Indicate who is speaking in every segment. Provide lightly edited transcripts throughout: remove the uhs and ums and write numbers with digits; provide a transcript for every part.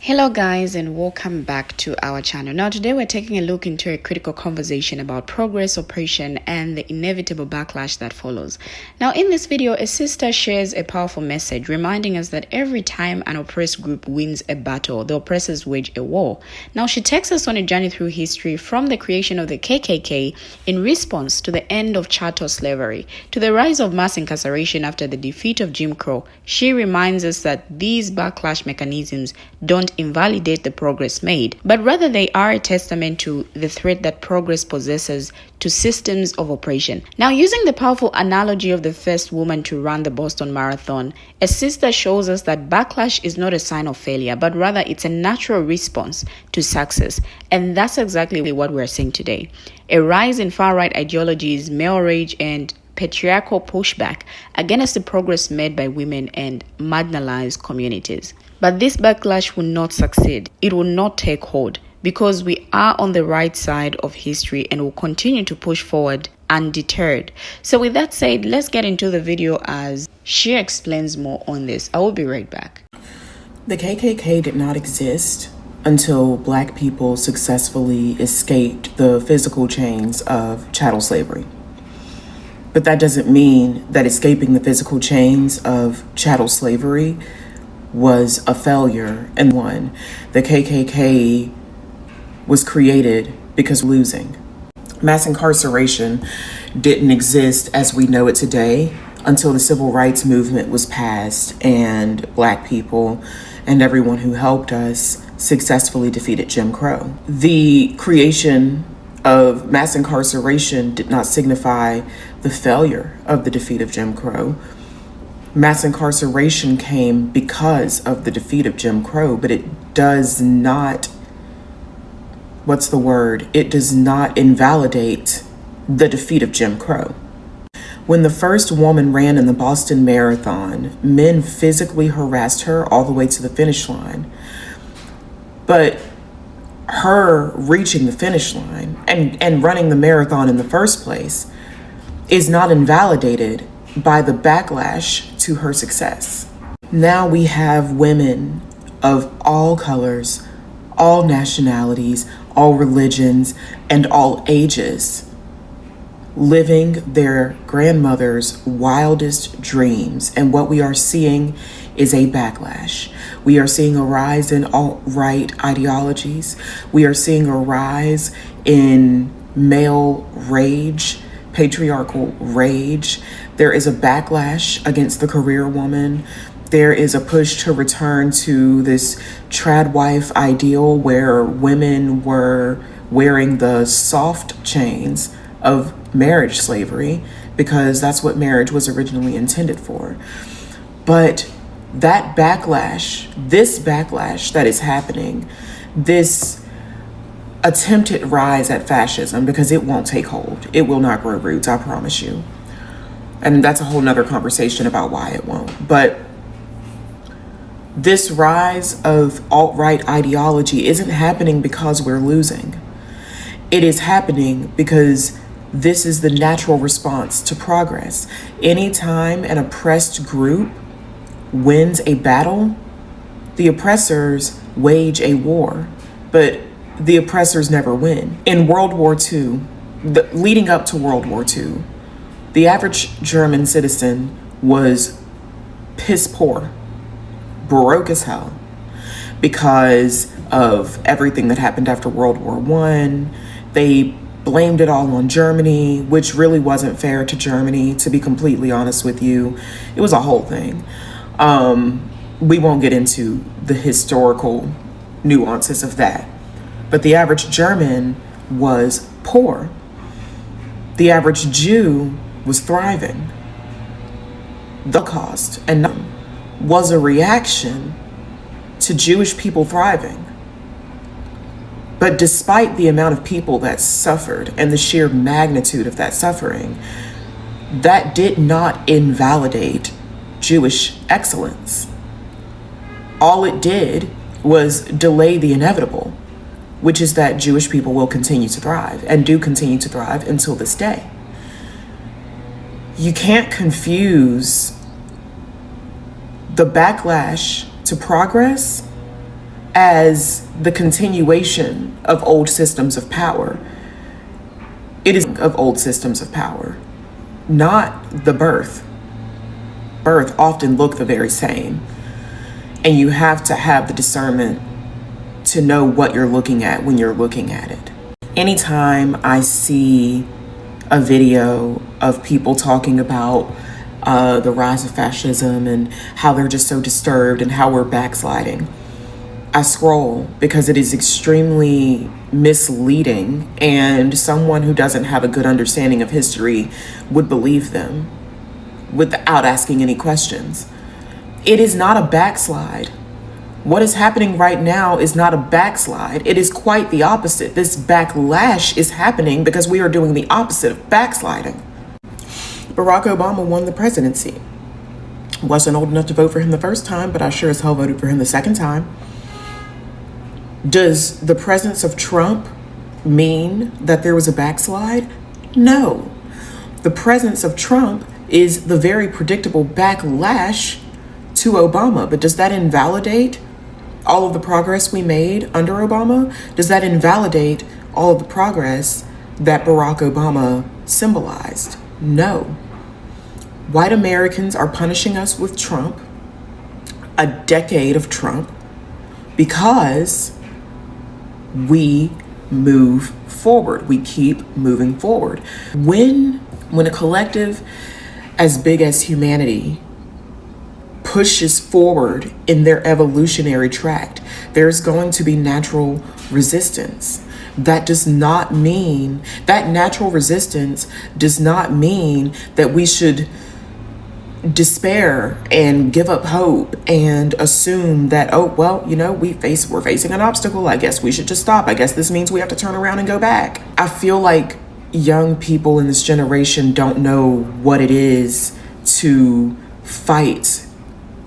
Speaker 1: Hello guys, and welcome back to our channel. Now today we're taking a look into a critical conversation about progress, oppression, and the inevitable backlash that follows. Now in this video, a sister shares a powerful message reminding us that every time an oppressed group wins a battle, the oppressors wage a war. Now she takes us on a journey through history, from the creation of the KKK in response to the end of chattel slavery to the rise of mass incarceration after the defeat of Jim Crow. She reminds us that these backlash mechanisms don't invalidate the progress made, but rather they are a testament to the threat that progress possesses to systems of oppression. Now, using the powerful analogy of the first woman to run the Boston Marathon, a sister shows us that backlash is not a sign of failure, but rather it's a natural response to success. And that's exactly what we're seeing today. A rise in far-right ideologies, male rage, and patriarchal pushback against the progress made by women and marginalized communities. But this backlash will not succeed. It will not take hold because we are on the right side of history and will continue to push forward undeterred. So with that said, let's get into the video as she explains more on this. I will be right back.
Speaker 2: The KKK did not exist until Black people successfully escaped the physical chains of chattel slavery. But that doesn't mean that escaping the physical chains of chattel slavery was a failure and one. The KKK was created because losing. Mass incarceration didn't exist as we know it today until the civil rights movement was passed and Black people and everyone who helped us successfully defeated Jim Crow. The creation of mass incarceration did not signify the failure of the defeat of Jim Crow. Mass incarceration came because of the defeat of Jim Crow, but it does not, it does not invalidate the defeat of Jim Crow. When the first woman ran in the Boston Marathon, men physically harassed her all the way to the finish line. But her reaching the finish line and running the marathon in the first place is not invalidated by the backlash to her success. Now we have women of all colors, all nationalities, all religions, and all ages living their grandmother's wildest dreams. And what we are seeing is a backlash. We are seeing a rise in alt-right ideologies. We are seeing a rise in male rage, patriarchal rage. There is a backlash against the career woman. There is a push to return to this trad wife ideal where women were wearing the soft chains of marriage slavery because that's what marriage was originally intended for. But that backlash, this backlash that is happening, this attempted rise at fascism, because it won't take hold. It will not grow roots, I promise you. And that's a whole nother conversation about why it won't. But this rise of alt-right ideology isn't happening because we're losing. It is happening because this is the natural response to progress. Anytime an oppressed group wins a battle, the oppressors wage a war, but the oppressors never win. In World War II, leading up to World War II, the average German citizen was piss poor, broke as hell, because of everything that happened after World War I. They blamed it all on Germany, which really wasn't fair to Germany, to be completely honest with you. It was a whole thing. We won't get into the historical nuances of that. But the average German was poor. The average Jew was thriving. The Holocaust and was a reaction to Jewish people thriving. But despite the amount of people that suffered and the sheer magnitude of that suffering, that did not invalidate Jewish excellence. All it did was delay the inevitable, which is that Jewish people will continue to thrive and do continue to thrive until this day. You can't confuse the backlash to progress as the continuation of old systems of power. It is of old systems of power, not the birth. Birth often look the very same. And you have to have the discernment to know what you're looking at when you're looking at it. Anytime I see a video of people talking about the rise of fascism and how they're just so disturbed and how we're backsliding, I scroll because it is extremely misleading, and someone who doesn't have a good understanding of history would believe them without asking any questions. It is not a backslide. What is happening right now is not a backslide. It is quite the opposite. This backlash is happening because we are doing the opposite of backsliding. Barack Obama won the presidency. Wasn't old enough to vote for him the first time, but I sure as hell voted for him the second time. Does the presence of Trump mean that there was a backslide? No. The presence of Trump is the very predictable backlash to Obama. But does that invalidate all of the progress we made under Obama? Does that invalidate all of the progress that Barack Obama symbolized? No. White Americans are punishing us with Trump, a decade of Trump, because we move forward. We keep moving forward. When a collective as big as humanity pushes forward in their evolutionary tract, there's going to be natural resistance. That natural resistance does not mean that we should despair and give up hope and assume that, oh, well, we're facing an obstacle. I guess we should just stop. I guess this means we have to turn around and go back. I feel like young people in this generation don't know what it is to fight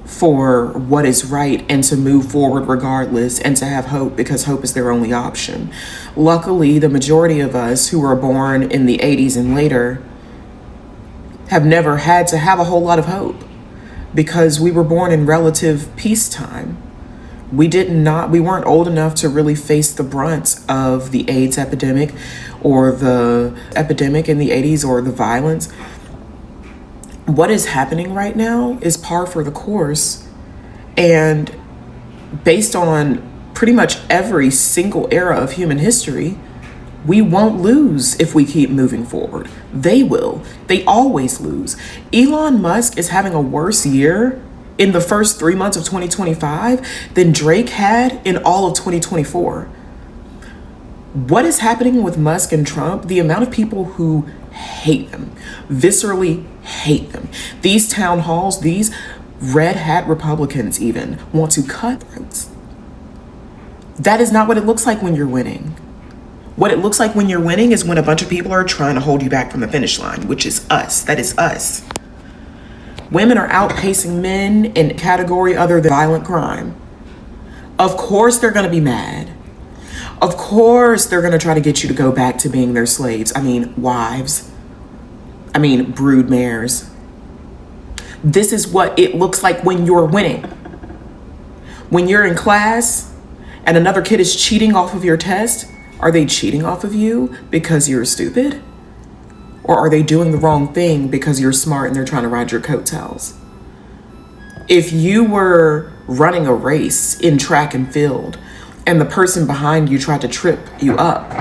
Speaker 2: for what is right and to move forward regardless and to have hope, because hope is their only option. Luckily, the majority of us who were born in the 80s and later have never had to have a whole lot of hope because we were born in relative peacetime. We weren't old enough to really face the brunt of the AIDS epidemic or the epidemic in the 80s or the violence. What is happening right now is par for the course, and based on pretty much every single era of human history, we won't lose if we keep moving forward. They will. They always lose. Elon Musk is having a worse year in the first 3 months of 2025 than Drake had in all of 2024. What is happening with Musk and Trump? The amount of people who hate them, viscerally hate them. These town halls, these red hat Republicans even want to cut throats. That is not what it looks like when you're winning. What it looks like when you're winning is when a bunch of people are trying to hold you back from the finish line, which is us. That is us. Women are outpacing men in a category other than violent crime. Of course they're going to be mad. Of course they're going to try to get you to go back to being their slaves. Wives. Brood mares. This is what it looks like when you're winning. When you're in class and another kid is cheating off of your test, are they cheating off of you because you're stupid? Or are they doing the wrong thing because you're smart and they're trying to ride your coattails? If you were running a race in track and field and the person behind you tried to trip you up,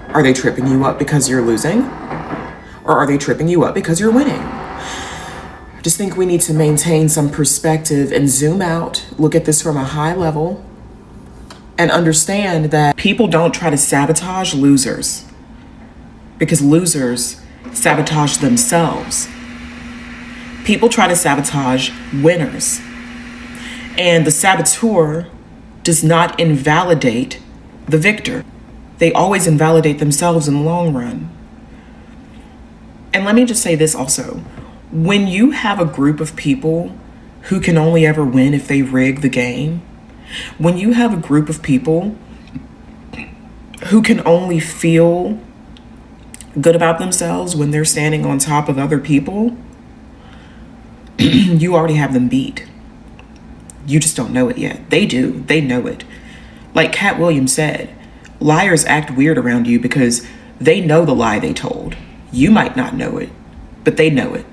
Speaker 2: are they tripping you up because you're losing? Or are they tripping you up because you're winning? I just think we need to maintain some perspective and zoom out, look at this from a high level, and understand that people don't try to sabotage losers, because losers sabotage themselves. People try to sabotage winners, and the saboteur does not invalidate the victor. They always invalidate themselves in the long run. And let me just say this also. When you have a group of people who can only ever win if they rig the game, when you have a group of people who can only feel good about themselves when they're standing on top of other people, you already have them beat. You just don't know it yet. They do. They know it. Like Cat Williams said, liars act weird around you because they know the lie they told. You might not know it, but they know it.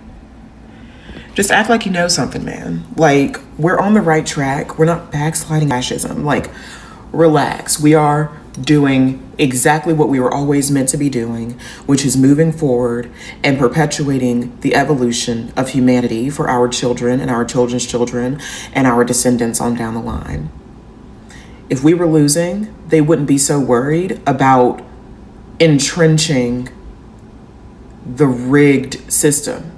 Speaker 2: Just act like you know something, man. Like, we're on the right track. We're not backsliding fascism. Like, relax. We are doing exactly what we were always meant to be doing, which is moving forward and perpetuating the evolution of humanity for our children and our children's children and our descendants on down the line. If we were losing, they wouldn't be so worried about entrenching the rigged system.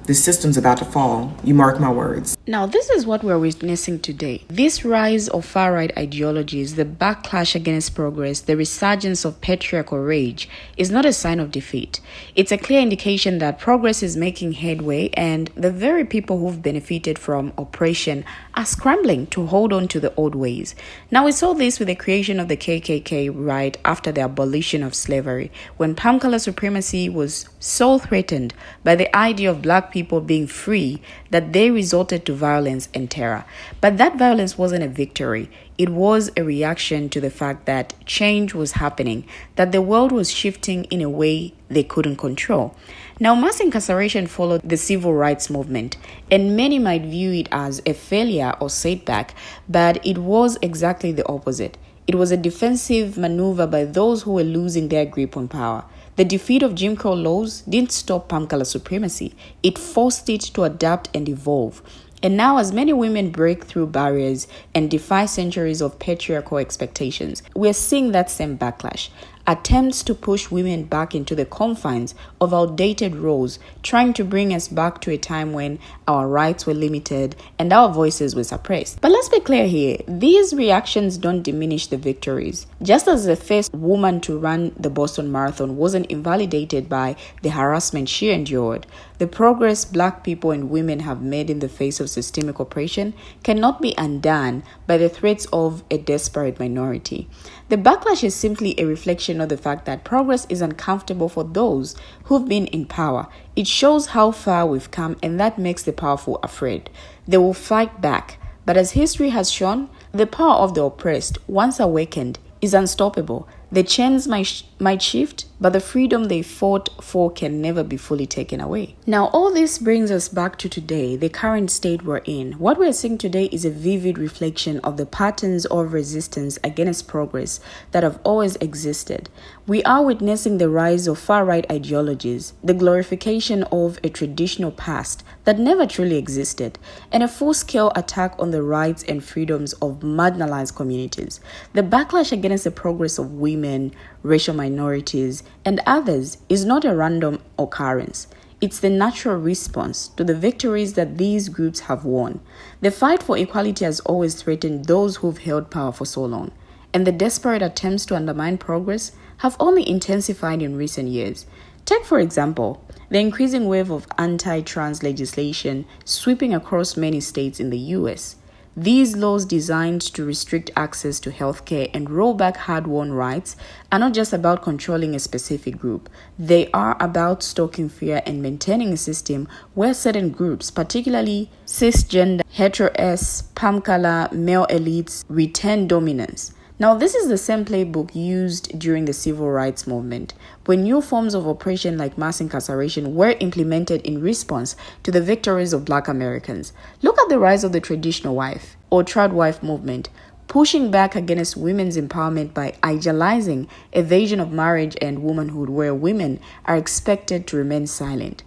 Speaker 2: This system's about to fall. You mark my words.
Speaker 1: Now, this is what we're witnessing today. This rise of far-right ideologies, the backlash against progress, the resurgence of patriarchal rage is not a sign of defeat. It's a clear indication that progress is making headway and the very people who've benefited from oppression are scrambling to hold on to the old ways. Now, we saw this with the creation of the KKK right after the abolition of slavery, when palm color supremacy was so threatened by the idea of black people being free that they resorted to violence and terror. But that violence wasn't a victory. It was a reaction to the fact that change was happening, that the world was shifting in a way they couldn't control. Now, mass incarceration followed the civil rights movement, and many might view it as a failure or setback, but it was exactly the opposite. It was a defensive maneuver by those who were losing their grip on power. The defeat of Jim Crow laws didn't stop palm color supremacy. It forced it to adapt and evolve. And now, as many women break through barriers and defy centuries of patriarchal expectations, we're seeing that same backlash. Attempts to push women back into the confines of outdated roles, trying to bring us back to a time when our rights were limited and our voices were suppressed. But let's be clear here, these reactions don't diminish the victories. Just as the first woman to run the Boston Marathon wasn't invalidated by the harassment she endured, the progress black people and women have made in the face of systemic oppression cannot be undone by the threats of a desperate minority. The backlash is simply a reflection of the fact that progress is uncomfortable for those who've been in power. It shows how far we've come, and that makes the powerful afraid. They will fight back. But as history has shown, the power of the oppressed, once awakened, is unstoppable. The chains might shift, but the freedom they fought for can never be fully taken away. Now, all this brings us back to today, the current state we're in. What we're seeing today is a vivid reflection of the patterns of resistance against progress that have always existed. We are witnessing the rise of far-right ideologies, the glorification of a traditional past that never truly existed, and a full-scale attack on the rights and freedoms of marginalized communities. The backlash against the progress of women, racial minorities, and others is not a random occurrence. It's the natural response to the victories that these groups have won. The fight for equality has always threatened those who've held power for so long, and the desperate attempts to undermine progress have only intensified in recent years. Take, for example, the increasing wave of anti-trans legislation sweeping across many states in the U.S. These laws designed to restrict access to healthcare and roll back hard-won rights are not just about controlling a specific group. They are about stoking fear and maintaining a system where certain groups, particularly cisgender, hetero-s, palm color, male elites, retain dominance. Now, this is the same playbook used during the civil rights movement, when new forms of oppression like mass incarceration were implemented in response to the victories of Black Americans. Look at the rise of the traditional wife or trad wife movement, pushing back against women's empowerment by idealizing a vision of marriage and womanhood where women are expected to remain silent,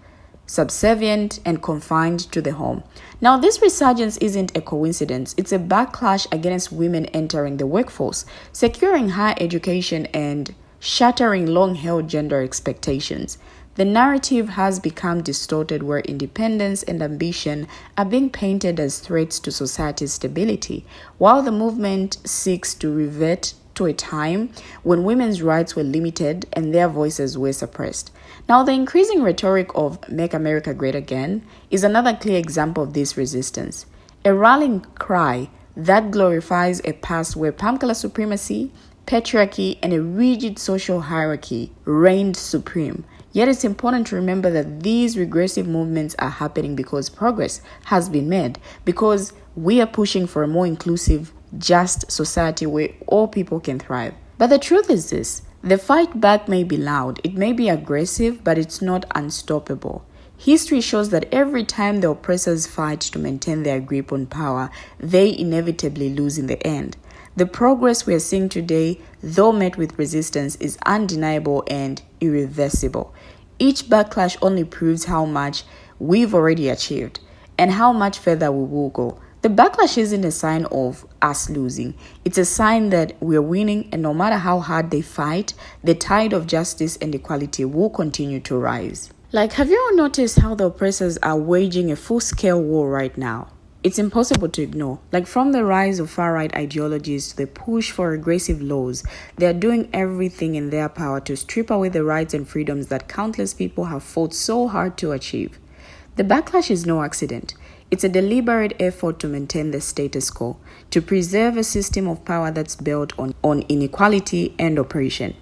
Speaker 1: subservient, and confined to the home. Now, this resurgence isn't a coincidence. It's a backlash against women entering the workforce, securing higher education, and shattering long-held gender expectations. The narrative has become distorted where independence and ambition are being painted as threats to society's stability, while the movement seeks to revert to a time when women's rights were limited and their voices were suppressed. Now, the increasing rhetoric of Make America Great Again is another clear example of this resistance. A rallying cry that glorifies a past where palm color supremacy, patriarchy, and a rigid social hierarchy reigned supreme. Yet it's important to remember that these regressive movements are happening because progress has been made, because we are pushing for a more inclusive, just society where all people can thrive. But the truth is this: the fight back may be loud, it may be aggressive, but it's not unstoppable. History shows that every time the oppressors fight to maintain their grip on power, they inevitably lose in the end. The progress we are seeing today, though met with resistance, is undeniable and irreversible. Each backlash only proves how much we've already achieved and how much further we will go. The backlash isn't a sign of us losing. It's a sign that we're winning, and no matter how hard they fight, the tide of justice and equality will continue to rise. Have you ever noticed how the oppressors are waging a full-scale war right now? It's impossible to ignore. From the rise of far-right ideologies to the push for regressive laws, they are doing everything in their power to strip away the rights and freedoms that countless people have fought so hard to achieve. The backlash is no accident. It's a deliberate effort to maintain the status quo, to preserve a system of power that's built on inequality and oppression.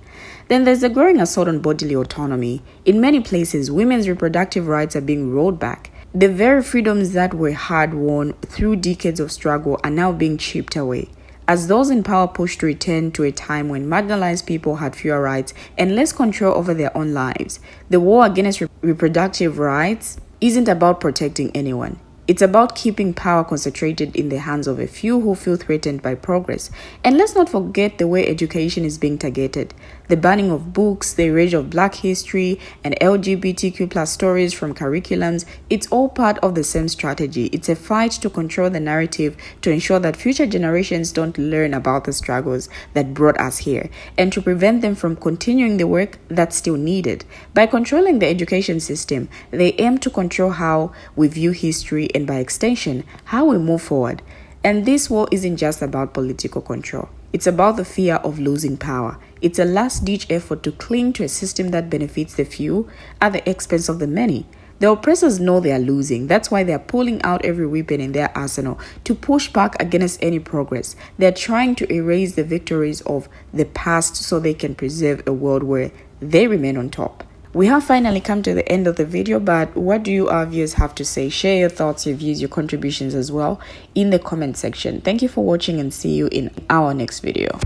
Speaker 1: Then there's a growing assault on bodily autonomy. In many places, women's reproductive rights are being rolled back. The very freedoms that were hard-won through decades of struggle are now being chipped away, as those in power push to return to a time when marginalized people had fewer rights and less control over their own lives. The war against reproductive rights isn't about protecting anyone. It's about keeping power concentrated in the hands of a few who feel threatened by progress. And let's not forget the way education is being targeted. The banning of books, the erasure of Black history, and LGBTQ+ stories from curriculums, it's all part of the same strategy. It's a fight to control the narrative, to ensure that future generations don't learn about the struggles that brought us here, and to prevent them from continuing the work that's still needed. By controlling the education system, they aim to control how we view history and, by extension, how we move forward. And this war isn't just about political control. It's about the fear of losing power. It's a last-ditch effort to cling to a system that benefits the few at the expense of the many. The oppressors know they are losing. That's why they are pulling out every weapon in their arsenal to push back against any progress. They're trying to erase the victories of the past so they can preserve a world where they remain on top. We have finally come to the end of the video, but what do you, our viewers, have to say? Share your thoughts, your views, your contributions as well in the comment section. Thank you for watching, and see you in our next video.